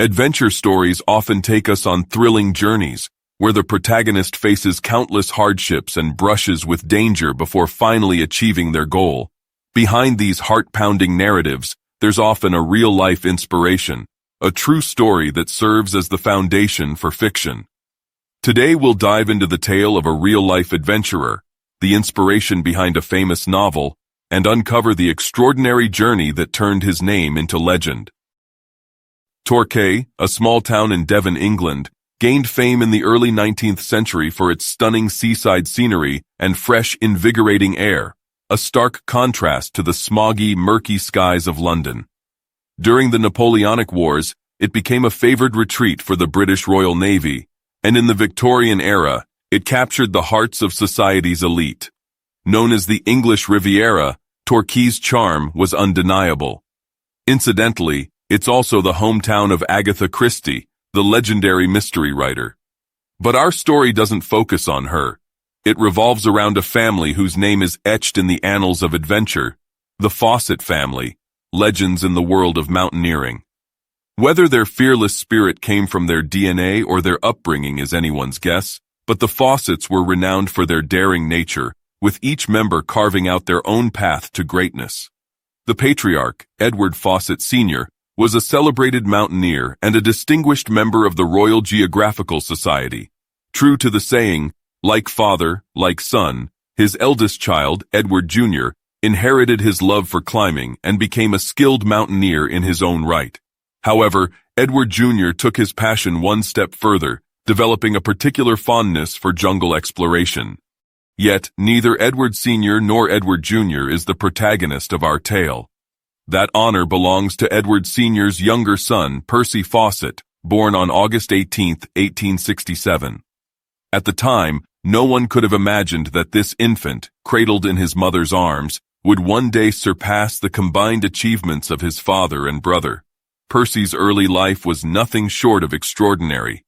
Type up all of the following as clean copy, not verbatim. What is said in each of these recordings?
Adventure stories often take us on thrilling journeys, where the protagonist faces countless hardships and brushes with danger before finally achieving their goal. Behind these heart-pounding narratives, there's often a real-life inspiration, a true story that serves as the foundation for fiction. Today we'll dive into the tale of a real-life adventurer, the inspiration behind a famous novel, and uncover the extraordinary journey that turned his name into legend. Torquay, a small town in Devon, England, gained fame in the early 19th century for its stunning seaside scenery and fresh, invigorating air, a stark contrast to the smoggy, murky skies of London. During the Napoleonic Wars, it became a favored retreat for the British Royal Navy, and in the Victorian era, it captured the hearts of society's elite. Known as the English Riviera, Torquay's charm was undeniable. Incidentally, it's also the hometown of Agatha Christie, the legendary mystery writer. But our story doesn't focus on her. It revolves around a family whose name is etched in the annals of adventure, the Fawcett family, legends in the world of mountaineering. Whether their fearless spirit came from their DNA or their upbringing is anyone's guess, but the Fawcetts were renowned for their daring nature, with each member carving out their own path to greatness. The patriarch, Edward Fawcett Sr., was a celebrated mountaineer and a distinguished member of the Royal Geographical Society. True to the saying, like father, like son, his eldest child, Edward Jr., inherited his love for climbing and became a skilled mountaineer in his own right. However, Edward Jr. took his passion one step further, developing a particular fondness for jungle exploration. Yet, neither Edward Sr. nor Edward Jr. is the protagonist of our tale. That honor belongs to Edward Sr.'s younger son, Percy Fawcett, born on August 18, 1867. At the time, no one could have imagined that this infant, cradled in his mother's arms, would one day surpass the combined achievements of his father and brother. Percy's early life was nothing short of extraordinary.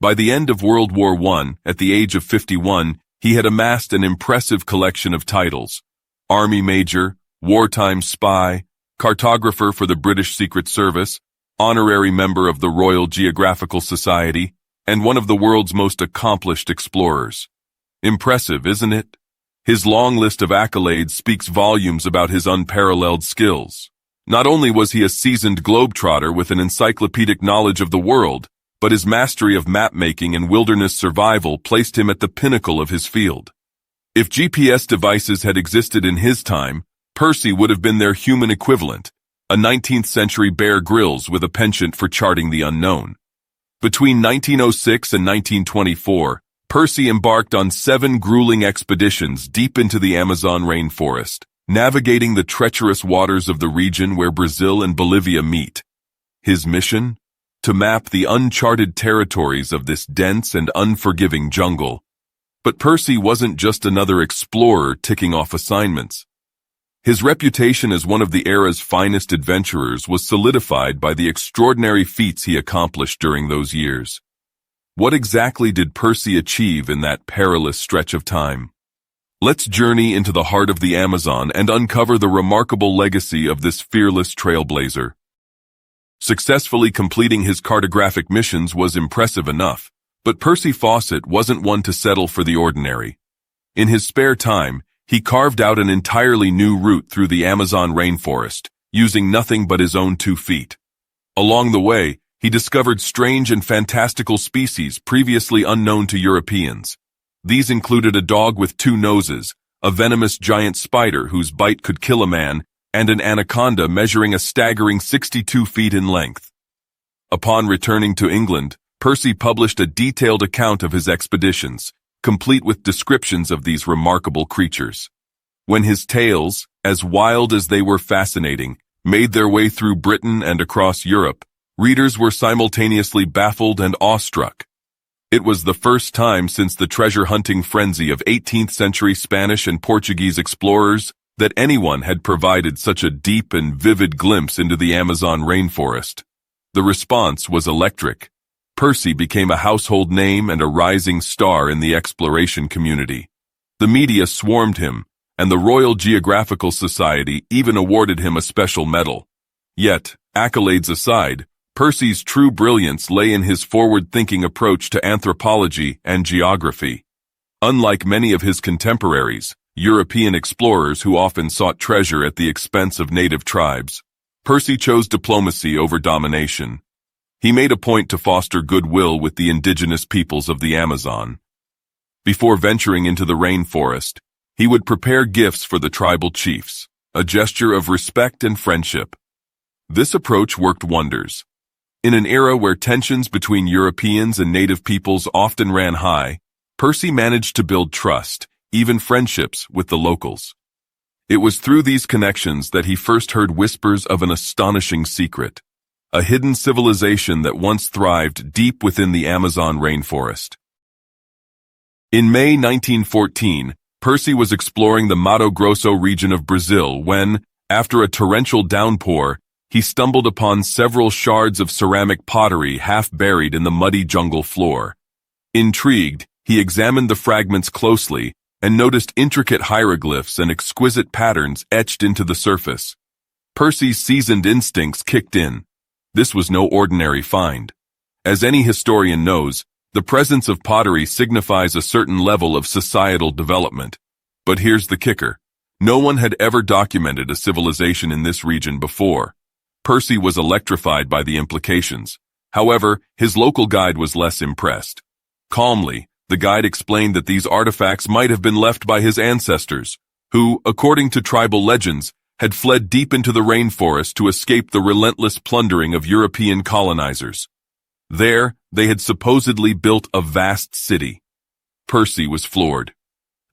By the end of World War I, at the age of 51, he had amassed an impressive collection of titles: Army Major, Wartime Spy, Cartographer for the British Secret Service, honorary member of the Royal Geographical Society, and one of the world's most accomplished explorers. Impressive, isn't it? His long list of accolades speaks volumes about his unparalleled skills. Not only was he a seasoned globetrotter with an encyclopedic knowledge of the world, but his mastery of map-making and wilderness survival placed him at the pinnacle of his field. If GPS devices had existed in his time, Percy would have been their human equivalent, a 19th-century Bear Grylls with a penchant for charting the unknown. Between 1906 and 1924, Percy embarked on 7 grueling expeditions deep into the Amazon rainforest, navigating the treacherous waters of the region where Brazil and Bolivia meet. His mission? To map the uncharted territories of this dense and unforgiving jungle. But Percy wasn't just another explorer ticking off assignments. His reputation as one of the era's finest adventurers was solidified by the extraordinary feats he accomplished during those years. What exactly did Percy achieve in that perilous stretch of time? Let's journey into the heart of the Amazon and uncover the remarkable legacy of this fearless trailblazer. Successfully completing his cartographic missions was impressive enough, but Percy Fawcett wasn't one to settle for the ordinary. In his spare time, he carved out an entirely new route through the Amazon rainforest, using nothing but his own 2 feet. Along the way, he discovered strange and fantastical species previously unknown to Europeans. These included a dog with 2 noses, a venomous giant spider whose bite could kill a man, and an anaconda measuring a staggering 62 feet in length. Upon returning to England, Percy published a detailed account of his expeditions, complete with descriptions of these remarkable creatures. When his tales, as wild as they were fascinating, made their way through Britain and across Europe, readers were simultaneously baffled and awestruck. It was the first time since the treasure-hunting frenzy of 18th-century Spanish and Portuguese explorers that anyone had provided such a deep and vivid glimpse into the Amazon rainforest. The response was electric. Percy became a household name and a rising star in the exploration community. The media swarmed him, and the Royal Geographical Society even awarded him a special medal. Yet, accolades aside, Percy's true brilliance lay in his forward-thinking approach to anthropology and geography. Unlike many of his contemporaries, European explorers who often sought treasure at the expense of native tribes, Percy chose diplomacy over domination. He made a point to foster goodwill with the indigenous peoples of the Amazon. Before venturing into the rainforest, he would prepare gifts for the tribal chiefs, a gesture of respect and friendship. This approach worked wonders. In an era where tensions between Europeans and native peoples often ran high, Percy managed to build trust, even friendships, with the locals. It was through these connections that he first heard whispers of an astonishing secret, a hidden civilization that once thrived deep within the Amazon rainforest. In May 1914, Percy was exploring the Mato Grosso region of Brazil when, after a torrential downpour, he stumbled upon several shards of ceramic pottery half buried in the muddy jungle floor. Intrigued, he examined the fragments closely and noticed intricate hieroglyphs and exquisite patterns etched into the surface. Percy's seasoned instincts kicked in. This was no ordinary find. As any historian knows, the presence of pottery signifies a certain level of societal development. But here's the kicker. No one had ever documented a civilization in this region before. Percy was electrified by the implications. However, his local guide was less impressed. Calmly, the guide explained that these artifacts might have been left by his ancestors, who, according to tribal legends, had fled deep into the rainforest to escape the relentless plundering of European colonizers. There, they had supposedly built a vast city. Percy was floored.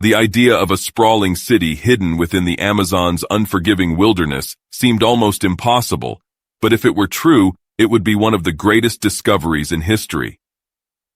The idea of a sprawling city hidden within the Amazon's unforgiving wilderness seemed almost impossible, but if it were true, it would be one of the greatest discoveries in history.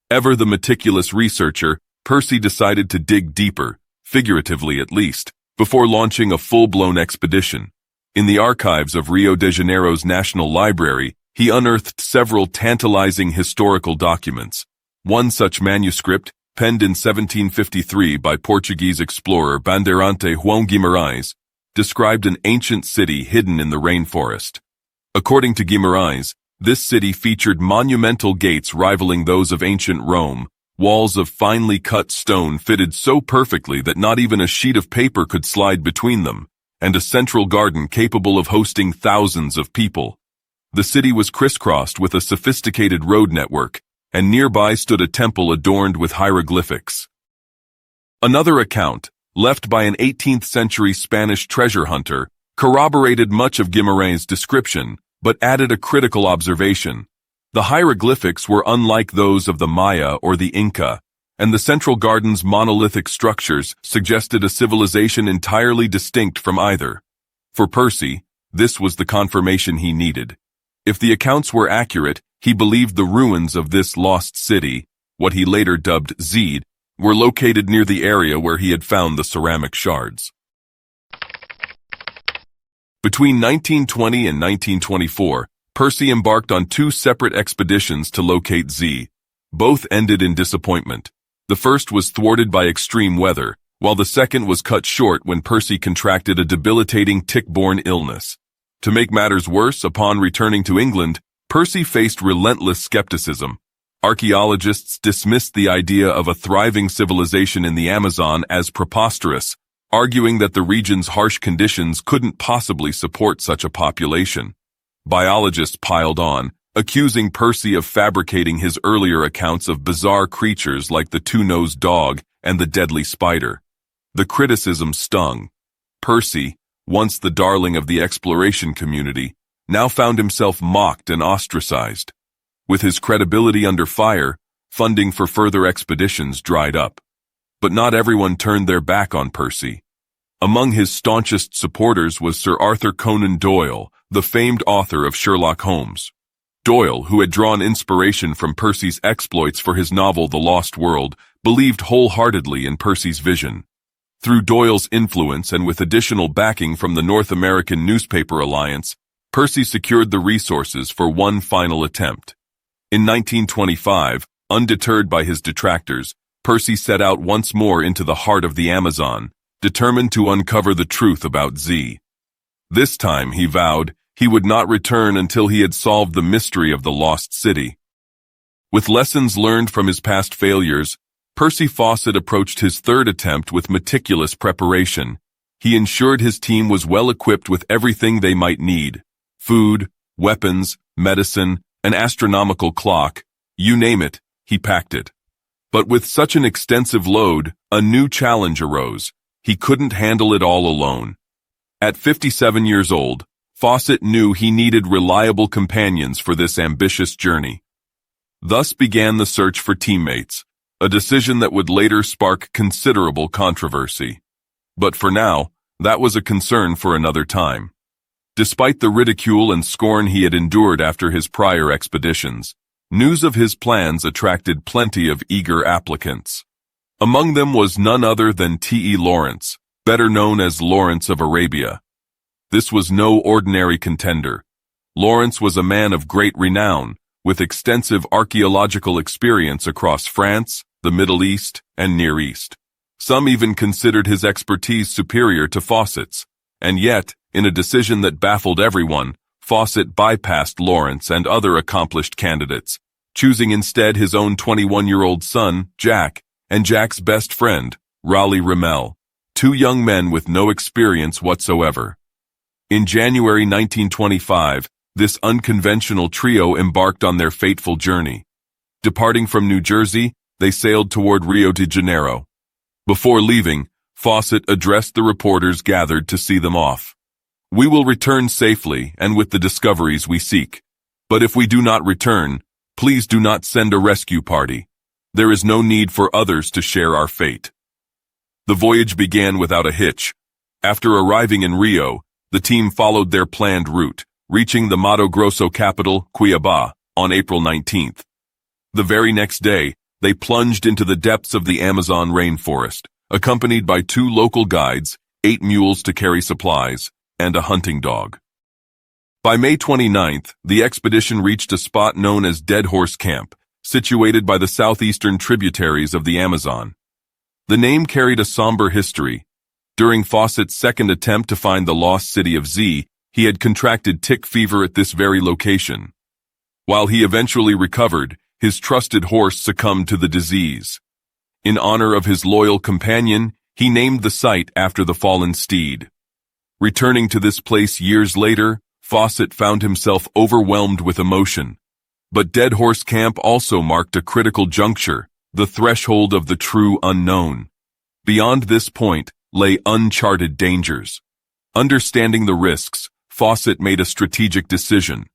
Ever the meticulous researcher, Percy decided to dig deeper, figuratively at least, before launching a full-blown expedition. In the archives of Rio de Janeiro's National Library, he unearthed several tantalizing historical documents. One such manuscript, penned in 1753 by Portuguese explorer Bandeirante João Guimarães, described an ancient city hidden in the rainforest. According to Guimarães, this city featured monumental gates rivaling those of ancient Rome, walls of finely cut stone fitted so perfectly that not even a sheet of paper could slide between them, and a central garden capable of hosting thousands of people. The city was crisscrossed with a sophisticated road network, and nearby stood a temple adorned with hieroglyphics. Another account, left by an 18th-century Spanish treasure hunter, corroborated much of Guimarães' description, but added a critical observation. The hieroglyphics were unlike those of the Maya or the Inca, and the central garden's monolithic structures suggested a civilization entirely distinct from either. For Percy, this was the confirmation he needed. If the accounts were accurate, he believed the ruins of this lost city, what he later dubbed Zed, were located near the area where he had found the ceramic shards. Between 1920 and 1924, Percy embarked on two separate expeditions to locate Zed. Both ended in disappointment. The first was thwarted by extreme weather, while the second was cut short when Percy contracted a debilitating tick-borne illness. To make matters worse, upon returning to England, Percy faced relentless skepticism. Archaeologists dismissed the idea of a thriving civilization in the Amazon as preposterous, arguing that the region's harsh conditions couldn't possibly support such a population. Biologists piled on, accusing Percy of fabricating his earlier accounts of bizarre creatures like the two-nosed dog and the deadly spider. The criticism stung. Percy, once the darling of the exploration community, now found himself mocked and ostracized. With his credibility under fire, funding for further expeditions dried up. But not everyone turned their back on Percy. Among his staunchest supporters was Sir Arthur Conan Doyle, the famed author of Sherlock Holmes. Doyle, who had drawn inspiration from Percy's exploits for his novel The Lost World, believed wholeheartedly in Percy's vision. Through Doyle's influence and with additional backing from the North American Newspaper Alliance, Percy secured the resources for one final attempt. In 1925, undeterred by his detractors, Percy set out once more into the heart of the Amazon, determined to uncover the truth about Zed. This time, he vowed, he would not return until he had solved the mystery of the lost city. With lessons learned from his past failures, Percy Fawcett approached his third attempt with meticulous preparation. He ensured his team was well equipped with everything they might need: food, weapons, medicine, an astronomical clock, you name it, he packed it. But with such an extensive load, a new challenge arose. He couldn't handle it all alone. At 57 years old, Fawcett knew he needed reliable companions for this ambitious journey. Thus began the search for teammates, a decision that would later spark considerable controversy. But for now, that was a concern for another time. Despite the ridicule and scorn he had endured after his prior expeditions, news of his plans attracted plenty of eager applicants. Among them was none other than T.E. Lawrence, better known as Lawrence of Arabia. This was no ordinary contender. Lawrence was a man of great renown, with extensive archaeological experience across France, the Middle East, and Near East. Some even considered his expertise superior to Fawcett's, and yet, in a decision that baffled everyone, Fawcett bypassed Lawrence and other accomplished candidates, choosing instead his own 21-year-old son, Jack, and Jack's best friend, Raleigh Rimmel, two young men with no experience whatsoever. In January 1925, this unconventional trio embarked on their fateful journey. Departing from New Jersey, they sailed toward Rio de Janeiro. Before leaving, Fawcett addressed the reporters gathered to see them off. "We will return safely and with the discoveries we seek. But if we do not return, please do not send a rescue party. There is no need for others to share our fate." The voyage began without a hitch. After arriving in Rio, the team followed their planned route, reaching the Mato Grosso capital, Cuiabá, on April 19th. The very next day, they plunged into the depths of the Amazon rainforest, accompanied by 2 local guides, 8 mules to carry supplies, and a hunting dog. By May 29th, the expedition reached a spot known as Dead Horse Camp, situated by the southeastern tributaries of the Amazon. The name carried a somber history. During Fawcett's second attempt to find the lost city of Z, he had contracted tick fever at this very location. While he eventually recovered, his trusted horse succumbed to the disease. In honor of his loyal companion, he named the site after the fallen steed. Returning to this place years later, Fawcett found himself overwhelmed with emotion. But Dead Horse Camp also marked a critical juncture, the threshold of the true unknown. Beyond this point lay uncharted dangers. Understanding the risks, Fawcett made a strategic decision.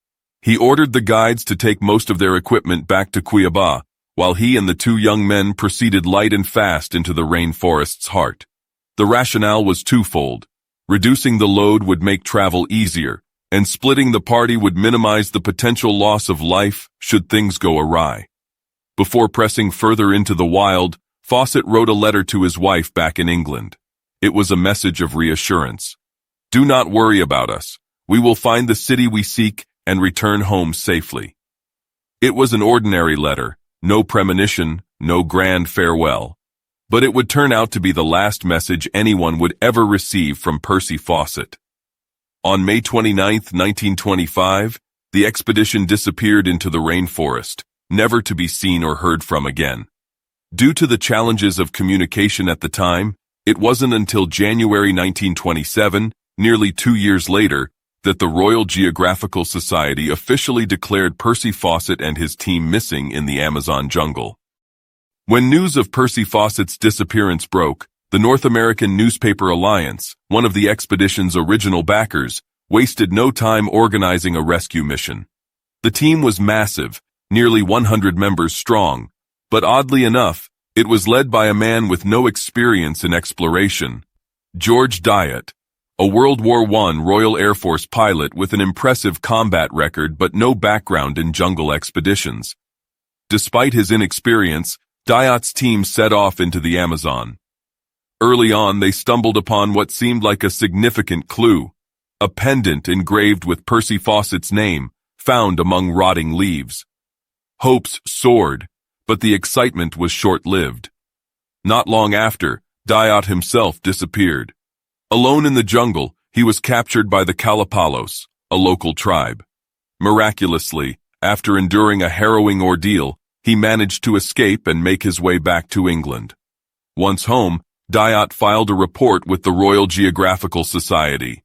He ordered the guides to take most of their equipment back to Cuiabá, while he and the 2 young men proceeded light and fast into the rainforest's heart. The rationale was twofold. Reducing the load would make travel easier, and splitting the party would minimize the potential loss of life should things go awry. Before pressing further into the wild, Fawcett wrote a letter to his wife back in England. It was a message of reassurance. "Do not worry about us. We will find the city we seek and return home safely." It was an ordinary letter, no premonition, no grand farewell. But it would turn out to be the last message anyone would ever receive from Percy Fawcett. On May 29, 1925, the expedition disappeared into the rainforest, never to be seen or heard from again. Due to the challenges of communication at the time, it wasn't until January 1927, nearly 2 years later, that the Royal Geographical Society officially declared Percy Fawcett and his team missing in the Amazon jungle. When news of Percy Fawcett's disappearance broke, the North American Newspaper Alliance, one of the expedition's original backers, wasted no time organizing a rescue mission. The team was massive, nearly 100 members strong, but oddly enough, it was led by a man with no experience in exploration, George Dyatt, a World War I Royal Air Force pilot with an impressive combat record but no background in jungle expeditions. Despite his inexperience, Dyatt's team set off into the Amazon. Early on, they stumbled upon what seemed like a significant clue, a pendant engraved with Percy Fawcett's name, found among rotting leaves. Hopes soared, but the excitement was short-lived. Not long after, Dyatt himself disappeared. Alone in the jungle, he was captured by the Kalapalos, a local tribe. Miraculously, after enduring a harrowing ordeal, he managed to escape and make his way back to England. Once home, Dyot filed a report with the Royal Geographical Society.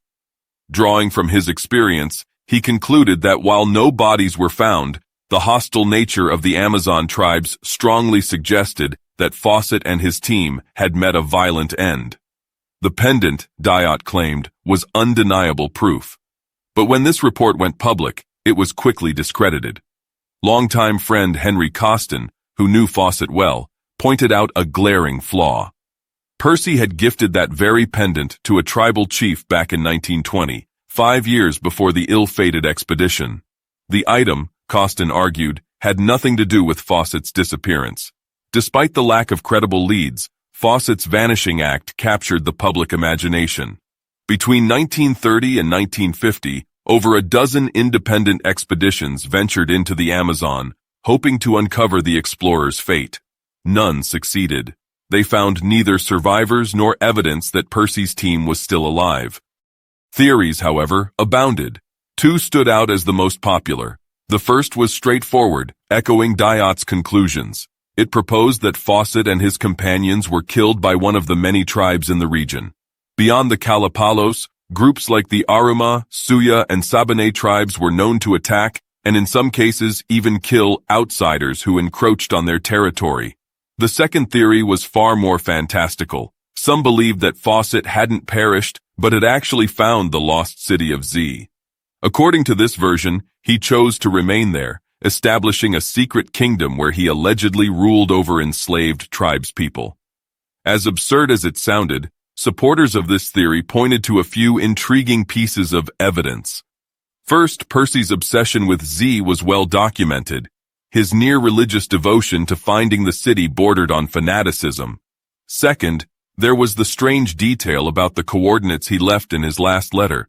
Drawing from his experience, he concluded that while no bodies were found, the hostile nature of the Amazon tribes strongly suggested that Fawcett and his team had met a violent end. The pendant, Dyot claimed, was undeniable proof. But when this report went public, it was quickly discredited. Longtime friend Henry Coston, who knew Fawcett well, pointed out a glaring flaw. Percy had gifted that very pendant to a tribal chief back in 1920, 5 years before the ill-fated expedition. The item, Coston argued, had nothing to do with Fawcett's disappearance. Despite the lack of credible leads, Fawcett's vanishing act captured the public imagination. Between 1930 and 1950, over a dozen independent expeditions ventured into the Amazon, hoping to uncover the explorer's fate. None succeeded. They found neither survivors nor evidence that Percy's team was still alive. Theories, however, abounded. Two stood out as the most popular. The first was straightforward, echoing Dyot's conclusions. It proposed that Fawcett and his companions were killed by one of the many tribes in the region. Beyond the Kalapalos, groups like the Aruma, Suya, and Sabanay tribes were known to attack, and in some cases even kill outsiders who encroached on their territory. The second theory was far more fantastical. Some believed that Fawcett hadn't perished, but had actually found the lost city of Z. According to this version, he chose to remain there, establishing a secret kingdom where he allegedly ruled over enslaved tribespeople. As absurd as it sounded, supporters of this theory pointed to a few intriguing pieces of evidence. First, Percy's obsession with Z was well documented. His near-religious devotion to finding the city bordered on fanaticism. Second, there was the strange detail about the coordinates he left in his last letter.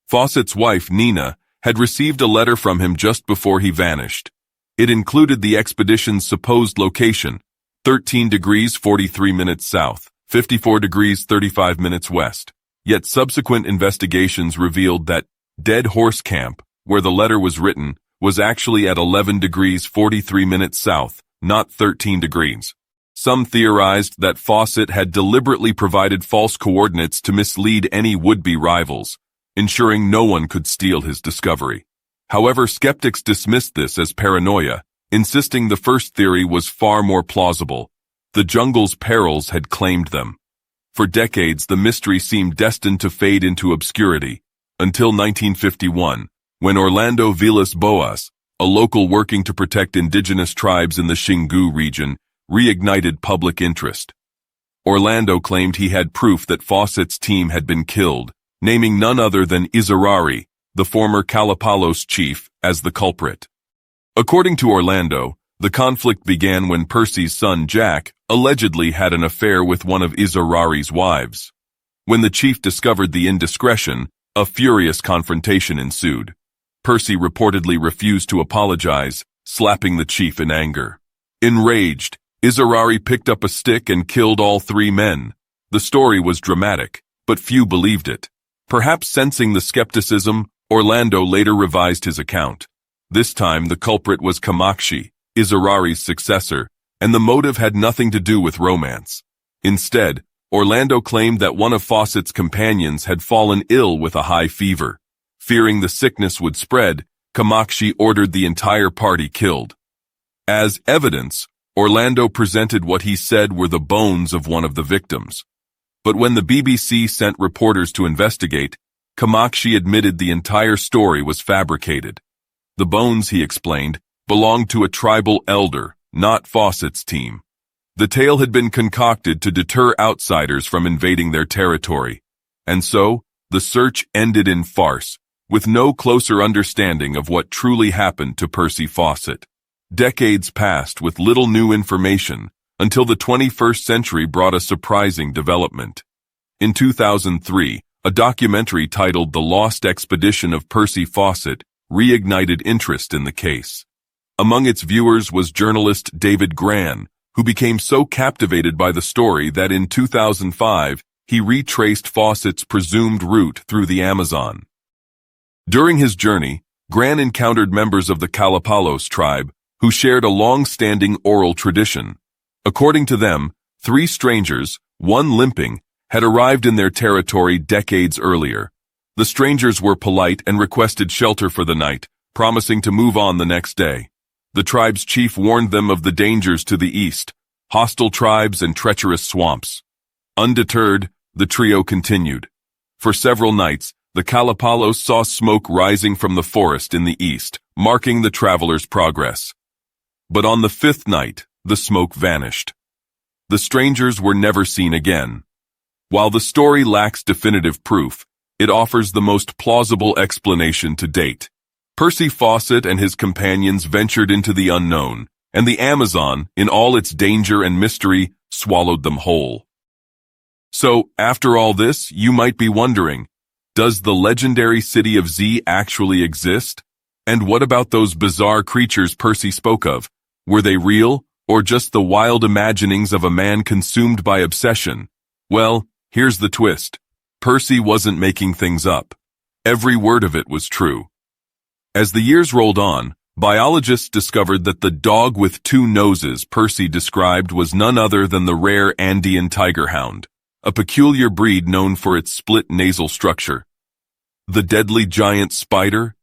Fawcett's wife, Nina, had received a letter from him just before he vanished. It included the expedition's supposed location, 13 degrees 43 minutes south, 54 degrees 35 minutes west. Yet subsequent investigations revealed that Dead Horse Camp, where the letter was written, was actually at 11 degrees 43 minutes south, not 13 degrees. Some theorized that Fawcett had deliberately provided false coordinates to mislead any would-be rivals, ensuring no one could steal his discovery. However, skeptics dismissed this as paranoia, insisting the first theory was far more plausible. The jungle's perils had claimed them. For decades, the mystery seemed destined to fade into obscurity, until 1951. When Orlando Vilas Boas, a local working to protect indigenous tribes in the Xingu region, reignited public interest. Orlando claimed he had proof that Fawcett's team had been killed, naming none other than Izarari, the former Kalapalos chief, as the culprit. According to Orlando, the conflict began when Percy's son Jack allegedly had an affair with one of Izarari's wives. When the chief discovered the indiscretion, a furious confrontation ensued. Percy reportedly refused to apologize, slapping the chief in anger. Enraged, Izarari picked up a stick and killed all 3 men. The story was dramatic, but few believed it. Perhaps sensing the skepticism, Orlando later revised his account. This time the culprit was Kamakshi, Izarari's successor, and the motive had nothing to do with romance. Instead, Orlando claimed that one of Fawcett's companions had fallen ill with a high fever. Fearing the sickness would spread, Kamakshi ordered the entire party killed. As evidence, Orlando presented what he said were the bones of one of the victims. But when the BBC sent reporters to investigate, Kamakshi admitted the entire story was fabricated. The bones, he explained, belonged to a tribal elder, not Fawcett's team. The tale had been concocted to deter outsiders from invading their territory. And so, the search ended in farce, with no closer understanding of what truly happened to Percy Fawcett. Decades passed with little new information until the 21st century brought a surprising development. In 2003, a documentary titled The Lost Expedition of Percy Fawcett reignited interest in the case. Among its viewers was journalist David Gran, who became so captivated by the story that in 2005, he retraced Fawcett's presumed route through the Amazon. During his journey, Gran encountered members of the Kalapalos tribe who shared a long-standing oral tradition. According to them, 3 strangers, one limping, had arrived in their territory decades earlier. The strangers were polite and requested shelter for the night, promising to move on the next day. The tribe's chief warned them of the dangers to the east, hostile tribes and treacherous swamps. Undeterred, the trio continued. For several nights, the Kalapalos saw smoke rising from the forest in the east, marking the travelers' progress. But on the 5th night, the smoke vanished. The strangers were never seen again. While the story lacks definitive proof, it offers the most plausible explanation to date. Percy Fawcett and his companions ventured into the unknown, and the Amazon, in all its danger and mystery, swallowed them whole. So, after all this, you might be wondering, does the legendary city of Z actually exist? And what about those bizarre creatures Percy spoke of? Were they real, or just the wild imaginings of a man consumed by obsession? Well, here's the twist. Percy wasn't making things up. Every word of it was true. As the years rolled on, biologists discovered that the dog with 2 noses Percy described was none other than the rare Andean tiger hound, a peculiar breed known for its split nasal structure. The deadly giant spider?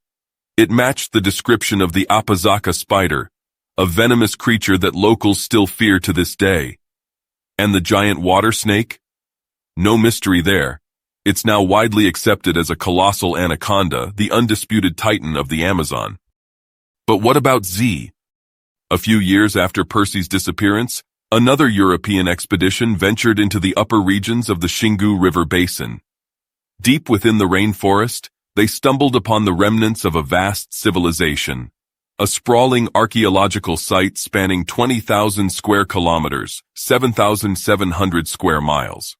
It matched the description of the Apazaka spider, a venomous creature that locals still fear to this day. And the giant water snake? No mystery there. It's now widely accepted as a colossal anaconda, the undisputed titan of the Amazon. But what about Z? A few years after Percy's disappearance, another European expedition ventured into the upper regions of the Xingu River basin. Deep within the rainforest, they stumbled upon the remnants of a vast civilization. A sprawling archaeological site spanning 20,000 square kilometers, 7,700 square miles.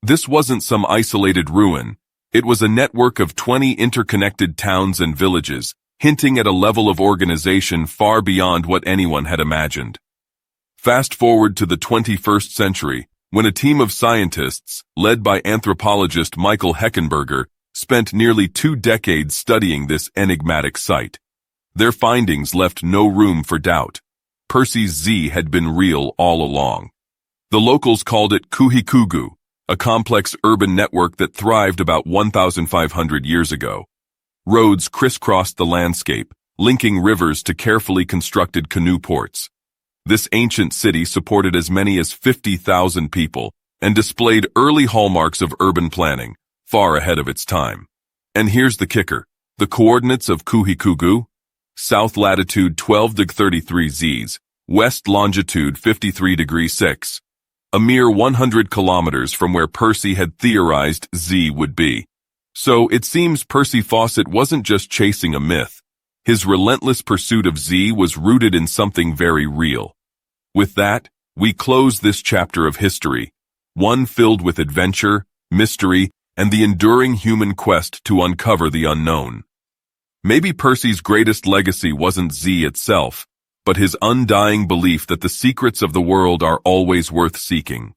This wasn't some isolated ruin. It was a network of 20 interconnected towns and villages, hinting at a level of organization far beyond what anyone had imagined. Fast forward to the 21st century, when a team of scientists, led by anthropologist Michael Heckenberger, spent nearly 2 decades studying this enigmatic site. Their findings left no room for doubt. Percy's Z had been real all along. The locals called it Kuhikugu, a complex urban network that thrived about 1,500 years ago. Roads crisscrossed the landscape, linking rivers to carefully constructed canoe ports. This ancient city supported as many as 50,000 people and displayed early hallmarks of urban planning, far ahead of its time. And here's the kicker. The coordinates of Kuhikugu: south latitude 12°33 Zs, west longitude 53°6, a mere 100 kilometers from where Percy had theorized Z would be. So it seems Percy Fawcett wasn't just chasing a myth. His relentless pursuit of Z was rooted in something very real. With that, we close this chapter of history, one filled with adventure, mystery, and the enduring human quest to uncover the unknown. Maybe Percy's greatest legacy wasn't Z itself, but his undying belief that the secrets of the world are always worth seeking.